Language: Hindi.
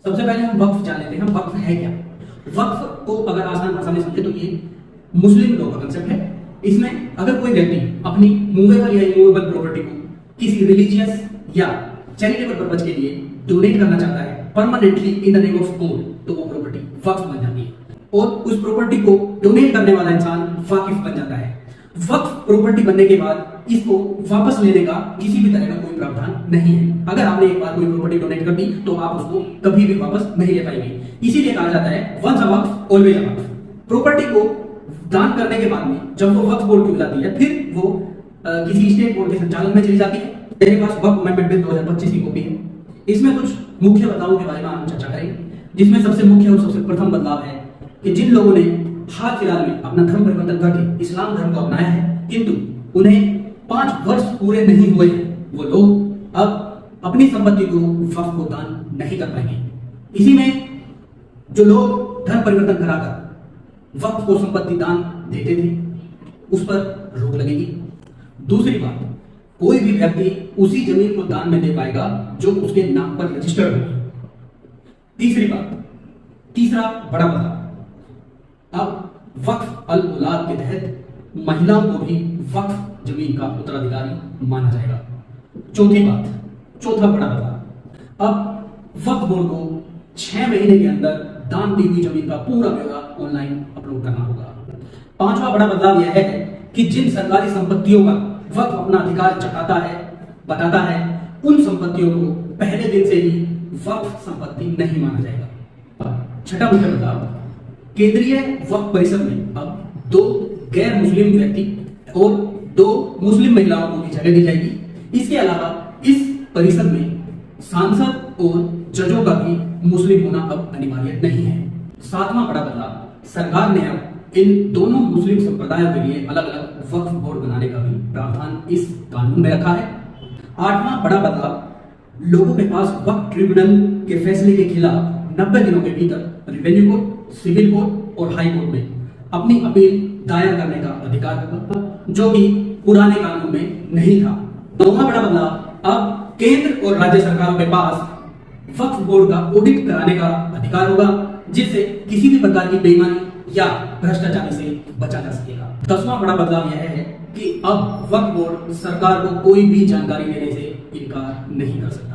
सबसे पहले हम वक्फ जान लेते हैं, वक्फ है क्या। वक्फ को अगर आसान भाषा में समझे तो ये मुस्लिम लॉ का कंसेप्ट है। इसमें अगर कोई व्यक्ति अपनी मूवेबल या इमूवेबल प्रॉपर्टी को किसी रिलीजियस या चैरिटेबल पर्पज के लिए डोनेट करना चाहता है permanently in the name of God, तो वो प्रॉपर्टी वक्फ बन जाती है और उस प्रॉपर्टी को डोनेट करने वाला इंसान वाकिफ बन जाता है। वक्फ प्रॉपर्टी बनने के बाद इसको वापस लेने का किसी भी तरह का कोई प्रावधान नहीं है। अगर आपने एक बार कोई प्रॉपर्टी डोनेट कर दी तो आप उसको कभी भी वापस नहीं ले पाएंगे। इसीलिए कहा जाता है once a waqf always a waqf. Property को दान करने के बाद में जब वो वक्फ बोर्ड की जाती है, फिर वो किसी स्टेट बोर्ड के संचालन में चली जाती है। मेरे पास वक्फ अमेंडमेंट बिल 2025 की कॉपी है। इसमें कुछ मुख्य बदलावों के बारे में हम चर्चा करेंगे, जिसमें सबसे मुख्य और सबसे प्रथम बदलाव है कि जिन लोगों ने हाल फिलहाल में अपना धर्म परिवर्तन करके इस्लाम धर्म को अपनाया है किंतु उन्हें 5 वर्ष पूरे नहीं हुए हैं, वो लोग अब अपनी संपत्ति को वक्फ को दान नहीं कर पाएंगे। इसी में जो लोग धर्म परिवर्तन कराकर वक्फ को संपत्ति दान देते थे उस पर रोक लगेगी। दूसरी बात, कोई भी व्यक्ति उसी जमीन को दान में दे पाएगा जो उसके नाम पर रजिस्टर्ड होगी। तीसरी बात, तीसरा बड़ा बदलाव, अब वक्फ अल औलाद के तहत महिलाओं को भी वक्फ जमीन का उत्तराधिकारी माना जाएगा। चौथी बात, चौथा बड़ा बदलाव, अब वक्फ बोर्ड को 6 महीने के अंदर दान दी हुई जमीन का पूरा ब्यौरा ऑनलाइन अपलोड करना होगा। पांचवा बड़ा बदलाव यह है कि जिन सरकारी संपत्तियों का वक्फ अपना अधिकार जताता है, बताता है, उन संपत्तियों को पहले दिन से ही वक्फ संपत्ति नहीं माना जाएगा। छठा मुख्य बदलाव, केंद्रीय वक्फ परिषद में अब 2 गैर मुस्लिम व्यक्ति और 2 मुस्लिम महिलाओं को भी जगह दी जाएगी। इसके अलावा इस परिषद में सांसद और जजों का भी मुस्लिम होना अब अनिवार्य नहीं है। 7वां बड़ा बदलाव, सरकार ने अब इन दोनों मुस्लिम संप्रदायों के लिए अलग अलग वक्फ बोर्ड बनाने का भी प्रावधान इस कानून में रखा है। 8वां बड़ा बदलाव, लोगों के पास वक्फ ट्रिब्यूनल के फैसले के खिलाफ 90 दिनों के भीतर रिवेन्यू कोर्ट, सिविल कोर्ट और हाई कोर्ट में अपनी अपील दायर करने का अधिकार होगा, जो कि पुराने कानून में नहीं था। 9वां बड़ा बदलाव, अब केंद्र और राज्य सरकारों के पास वक्फ बोर्ड का ऑडिट कराने का अधिकार होगा, जिससे किसी भी प्रकार की बेईमानी या भ्रष्टाचार से बचा जा सकेगा। 10वां बड़ा बदलाव यह है कि अब वक्फ बोर्ड सरकार को कोई भी जानकारी देने से इनकार नहीं कर सकता।